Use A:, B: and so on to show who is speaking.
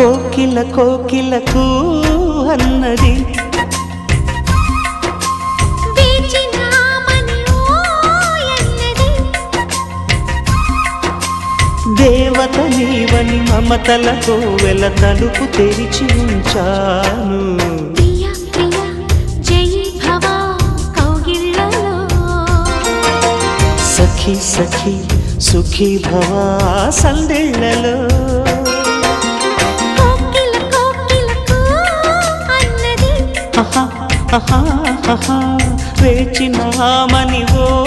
A: కోకిల కోకిలకు అన్నది దేవత నీవని మమతలతో వెల తలుపు తెరిచి ఉంచాను. సఖీ సఖీ సుఖీ భవా సందేళ్లలో వేచినామని ఓ